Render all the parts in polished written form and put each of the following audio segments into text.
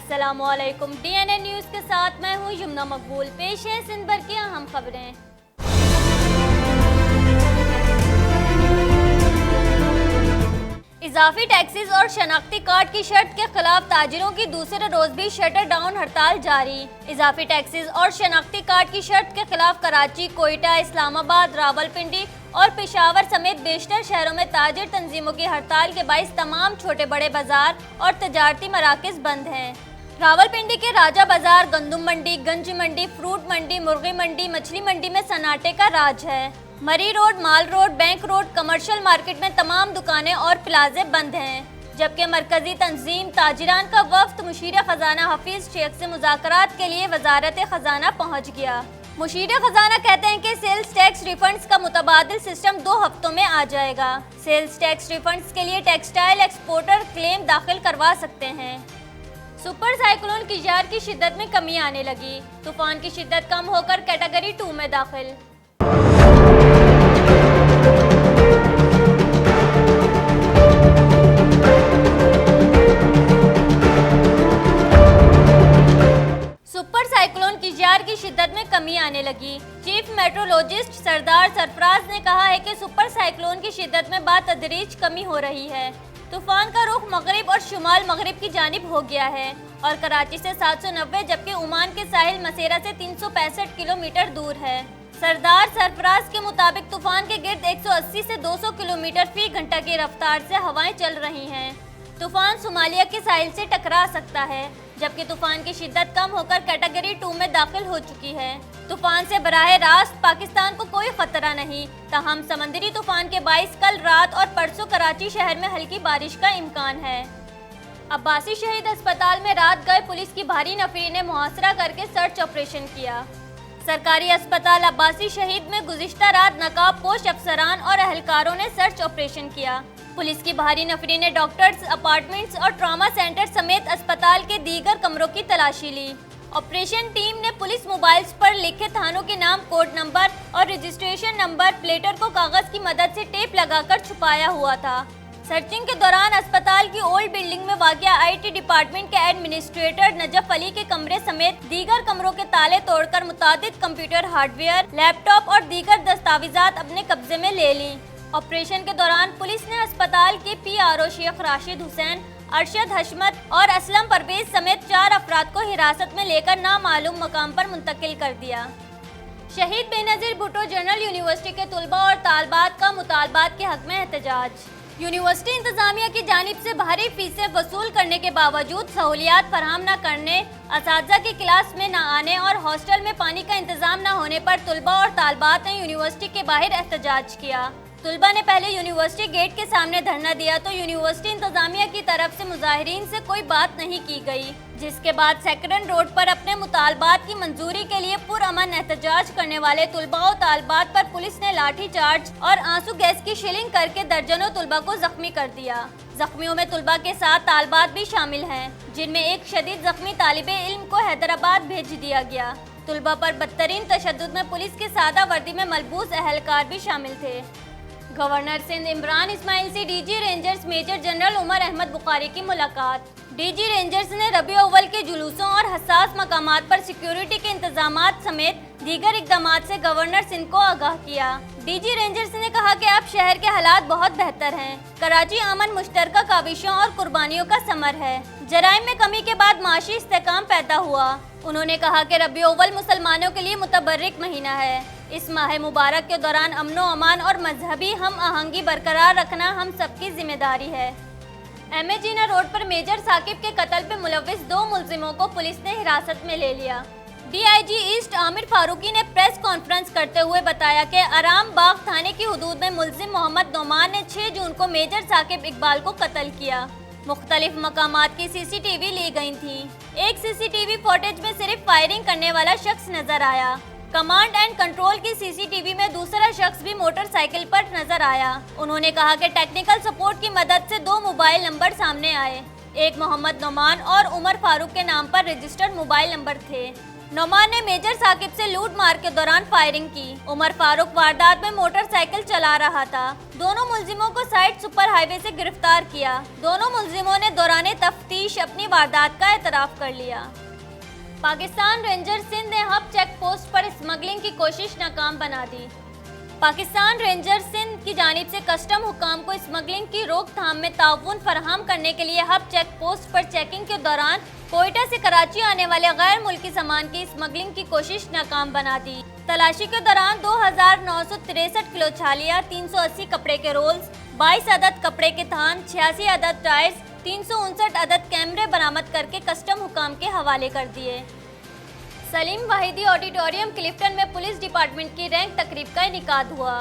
अस्सलामुअलैकुम। DNA news के साथ मैं हूँ यमुना मकबूल। पेश है सिंध भर की अहम खबरें। इजाफी टैक्सेस और शनाख्ती कार्ड की शर्त के खिलाफ ताजिरों की दूसरे रोज भी शटर डाउन हड़ताल जारी। इजाफी टैक्सेस और शनाख्ती कार्ड की शर्त के खिलाफ कराची, कोयटा, इस्लामाबाद, रावलपिंडी और पेशावर समेत बेशतर शहरों में ताजिर तंजीमों की हड़ताल के बाइस तमाम छोटे बड़े बाजार और तजारती मराकज बंद हैं। रावलपिंडी के राजा बाजार, गंदुम मंडी, गंज मंडी, फ्रूट मंडी, मुर्गी मंडी, मछली मंडी में सन्नाटे का राज है। Murree road, mall road, bank road, commercial market में तमाम दुकानें और प्लाजे बंद हैं। जबकि मरकजी तंजीम ताजिरान का वफ्द मुशीर खजाना हफीज शेख से मुज़ाकरात के लिए वजारत खजाना पहुँच गया। मुशीर खजाना कहते हैं कि सेल्स टैक्स रिफंड्स का मुतबादिल सिस्टम 2 हफ्तों में आ जाएगा। सेल्स टैक्स रिफंड्स के लिए टेक्सटाइल एक्सपोर्टर क्लेम दाखिल करवा सकते हैं। सुपर साइक्लोन किजार की शिद्दत में कमी आने लगी। तूफान की शिद्दत कम होकर कैटेगरी 2 में दाखिल। सुपर साइक्लोन किजार की शिद्दत में कमी आने लगी। चीफ मेट्रोलॉजिस्ट सरदार सरफराज ने कहा है कि सुपर साइक्लोन की शिद्दत में बातदरीज कमी हो रही है। तूफान का रुख मगरिब और शुमाल मगरिब की जानिब हो गया है और कराची से 790 जबकि ओमान के साहिल मसेरा से 365 किलोमीटर दूर है। सरदार सरफराज के मुताबिक तूफान के गिर्द 180 से 200 किलोमीटर फी घंटा की रफ्तार से हवाएं चल रही हैं। तूफान सोमालिया के साहिल से टकरा सकता है, जबकि तूफान की शिद्दत कम होकर कैटेगरी 2 में दाखिल हो चुकी है। तूफान से बराह रास्त पाकिस्तान को कोई खतरा नहीं, ताहम समंदरी तूफान के बाइस कल रात और परसों कराची शहर में हल्की बारिश का इम्कान है। अब्बासी शहीद अस्पताल में रात गए पुलिस की भारी नफरी ने मुहासरा करके सर्च ऑपरेशन किया। सरकारी अस्पताल अब्बासी शहीद में गुज़िश्ता रात नकाब पोश अफसरान और अहलकारों ने सर्च ऑपरेशन किया। पुलिस की भारी नफरी ने डॉक्टर्स, अपार्टमेंट्स और ट्रॉमा सेंटर समेत अस्पताल के दीगर कमरों की तलाशी ली। ऑपरेशन टीम ने पुलिस मोबाइल्स पर लिखे थानों के नाम, कोड नंबर और रजिस्ट्रेशन नंबर प्लेटर को कागज की मदद से टेप लगाकर छुपाया हुआ था। सर्चिंग के दौरान अस्पताल की ओल्ड बिल्डिंग में वाक़िया आईटी डिपार्टमेंट के एडमिनिस्ट्रेटर नजफ अली के कमरे समेत दीगर कमरों के ताले तोड़कर मुतादिद कंप्यूटर हार्डवेयर, लैपटॉप और दीगर दस्तावेजात अपने कब्जे में ले ली। ऑपरेशन के दौरान पुलिस ने अस्पताल के PRO शेख राशिद हुसैन, अरशद हशमत और असलम परवेज समेत 4 अफराद को हिरासत में लेकर नामालूम मकाम पर मुंतकिल कर दिया। शहीद बेनज़ीर भुट्टो जनरल यूनिवर्सिटी के तुलबा और तालबात का मुतालबात के हक में एहतजाज। यूनिवर्सिटी इंतजामिया की जानिब से भारी फीसें वसूल करने के बावजूद सहूलियात फराहम न करने, असातिज़ा की क्लास में न आने और हॉस्टल में पानी का इंतजाम न होने पर तुलबा और तालबात ने यूनिवर्सिटी के बाहर एहतजाज किया। तुलबा ने पहले यूनिवर्सिटी गेट के सामने धरना दिया तो यूनिवर्सिटी इंतजामिया की तरफ से मुजाहिरीन से कोई बात नहीं की गई, जिसके बाद सेक्रेटरी रोड पर अपने मुतालबात की मंजूरी के लिए पुरअमन एहतजाज करने वाले तुलबा और तालबात पर पुलिस ने लाठी चार्ज और आंसू गैस की शिलिंग करके दर्जनों तुलबा को जख्मी कर दिया। जख्मियों में तुलबा के साथ तालबात भी शामिल हैं, जिनमें एक शदीद जख्मी तालिबे इल्म को हैदराबाद भेज दिया गया। तुलबा पर बदतरीन तशद्दुद में पुलिस के सादा वर्दी में मलबूस अहलकार भी शामिल थे। गवर्नर सिंध इमरान इस्माइल से DG Rangers Major General Umar Ahmad Bukhari की मुलाकात। डीजी रेंजर्स ने रबी अव्वल के जुलूसों और हसास मकामात पर सिक्योरिटी के इंतजामात समेत दीगर इक़दामात से गवर्नर सिंध को आगाह किया। डीजी रेंजर्स ने कहा कि अब शहर के हालात बहुत बेहतर हैं। कराची अमन मुश्तरका काविशों और कुर्बानियों का समर है। जराइम में कमी के बाद माशी इस्तेकाम पैदा हुआ। उन्होंने कहा कि रबी अव्वल मुसलमानों के लिए मुतबर्रिक महीना है। इस माह मुबारक के दौरान अमनो अमान और मजहबी हम आहंगी बरकरार रखना हम सबकी जिम्मेदारी है। MA जीना रोड पर मेजर साकिब के कत्ल पे मुलविस 2 मुल्जिमों को पुलिस ने हिरासत में ले लिया। DIG ईस्ट आमिर फारूकी ने प्रेस कॉन्फ्रेंस करते हुए बताया कि आराम बाग थाने की हदूद में मुल्जिम मोहम्मद नोमान ने 6 जून को मेजर साकिब इकबाल को कत्ल किया। मुख्तलिफ मकामात की CCTV ली गई थी। एक CCTV फुटेज में सिर्फ फायरिंग करने वाला शख्स नजर आया। कमांड एंड कंट्रोल की CCTV में दूसरा शख्स भी मोटरसाइकिल पर नजर आया। उन्होंने कहा कि टेक्निकल सपोर्ट की मदद से 2 मोबाइल नंबर सामने आए। एक मोहम्मद नोमान और उमर फारूक के नाम पर रजिस्टर्ड मोबाइल नंबर थे। नौमान ने मेजर साकिब से लूट मार के दौरान फायरिंग की। उमर फारूक वारदात में मोटरसाइकिल चला रहा था। दोनों मुलजिमों को साइड सुपर हाईवे से गिरफ्तार किया। दोनों मुलजिमों ने दौरान तफ्तीश अपनी वारदात का एतराफ कर लिया। पाकिस्तान रेंजर्स सिंध ने हब चेक पोस्ट पर स्मगलिंग की कोशिश नाकाम बना दी। पाकिस्तान रेंजर्स सिंध की जानिब से कस्टम हुकाम को स्मगलिंग की रोकथाम में ताउन फराहम करने के लिए हब चेक पोस्ट पर चेकिंग के दौरान कोयटा से कराची आने वाले गैर मुल्की सामान की स्मगलिंग की कोशिश नाकाम बना दी। तलाशी के दौरान 2963 किलो छालिया, 380 कपड़े के रोल्स, 22 अदद कपड़े के थान, 86 अदद टायर्स, 359 अदद कैमरे बरामद करके कस्टम हुकाम के हवाले कर दिए। सलीम वाहिदी ऑडिटोरियम क्लिफ्टन में पुलिस डिपार्टमेंट की रैंक तकरीब का इनेकाद हुआ।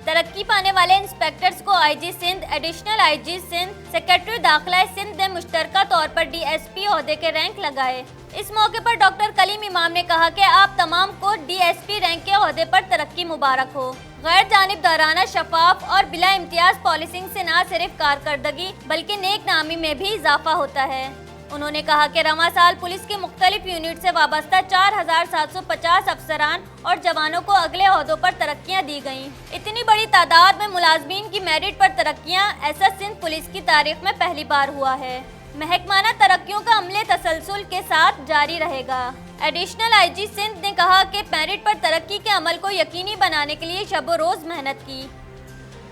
तरक्की पाने वाले इंस्पेक्टर्स को IG Sindh, additional IG Sindh, secretary दाखिला सिंध ने मुश्तरका तौर पर डीएसपी ओहदे के रैंक लगाए। इस मौके पर डॉक्टर कलीम इमाम ने कहा कि आप तमाम को डीएसपी रैंक के ओहदे पर तरक्की मुबारक हो। गैर जानिबदाराना, शफाफ और बिला इम्तियाज पॉलिसिंग से न सिर्फ कारकर्दगी बल्कि नेक नामी में भी इजाफा होता है। उन्होंने कहा कि रवां साल पुलिस की मुख्तलिफ यूनिट से वाबस्ता 4750 अफसरान और जवानों को अगले ओहदों पर तरक्कियां दी गईं। इतनी बड़ी तादाद में मुलाजमीन की मेरिट पर तरक्कियां ऐसा सिंध पुलिस की तारीख में पहली बार हुआ है। महकमाना तरक्कियों का अमले तसलसल के साथ जारी रहेगा। एडिशनल आईजी सिंध ने कहा कि मेरिट पर तरक्की के अमल को यकीनी बनाने के लिए शब रोज़ मेहनत की।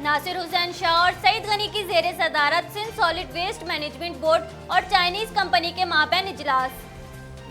नासिर हुसैन शाह और सईद गनी की ज़ेरे सदारत Sindh solid waste management board और चाइनीज़ कंपनी के माबैन इजलास।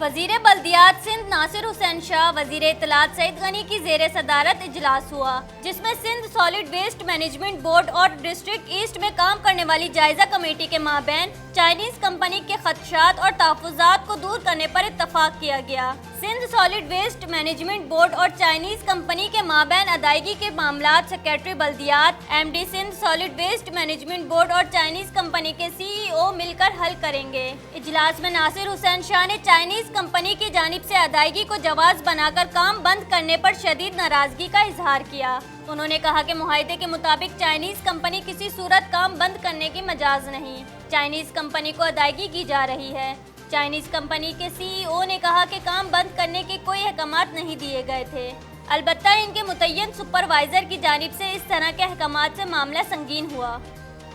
वज़ीर बल्दियात सिंध नासिर हुसैन शाह, वज़ीर इत्तलात सईद गनी की ज़ेरे सदारत इजलास हुआ, जिसमें Sindh solid waste management board और डिस्ट्रिक्ट ईस्ट में काम करने वाली जायज़ा कमेटी के माबैन चाइनीज़ कंपनी के खदशात और तहफ़्फ़ुज़ात को दूर करने पर इत्तफ़ाक़ किया गया। Sindh solid waste management board और चाइनीज़ कंपनी के माबैन अदायगी के मामलात सेक्रेटरी बल्दियात, MD Sindh solid waste management board और चाइनीज़ कंपनी के सीईओ मिलकर हल करेंगे। इजलास में नासिर हुसैन शाह ने चाइनीज़ कंपनी की जानिब से अदायगी को जवाज़ बनाकर काम बंद करने पर शदीद नाराज़गी का इजहार किया। उन्होंने कहा कि मुआहदे के मुताबिक चाइनीज़ कंपनी किसी सूरत काम बंद करने की मजाज नहीं, चाइनीज़ कंपनी को अदायगी की जा रही है। चाइनीज़ कंपनी के सीईओ ने कहा कि काम बंद करने के कोई अहकामात नहीं दिए गए थे, अलबत्ता इनके मुतय्यन सुपरवाइज़र की जानिब से इस तरह के अहकामात से मामला संगीन हुआ।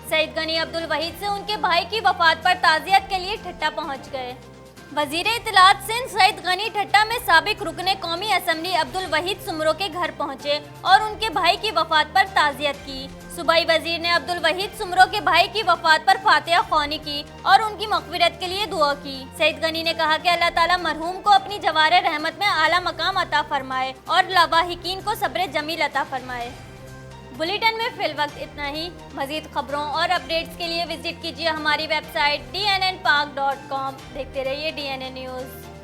सईद गनी अब्दुल वहीद से उनके भाई की वफात पर ताज़ियत के लिए ठट्टा पहुँच गए। वज़ीर इत्तलात सिंध सईद गनी ठट्टा में साबिक रुकने कौमी असम्बली अब्दुल वहीद सुमरो के घर पहुँचे और उनके भाई की वफात पर ताज़ियत की। सूबाई वजीर ने अब्दुल वहीद सुमरो के भाई की वफात पर फातिहा ख्वानी की और उनकी मग़फ़िरत के लिए दुआ की। सईद गनी ने कहा कि अल्लाह ताला मरहूम को अपनी जवारे रहमत में आला मकाम अता फरमाए और लवाहिकीन को सब्र जमील अता फरमाए। बुलेटिन में फिल वक्त इतना ही। मज़ीद खबरों और अपडेट्स के लिए विजिट कीजिए हमारी वेबसाइट dnnpak.com। देखते रहिए DNN न्यूज़।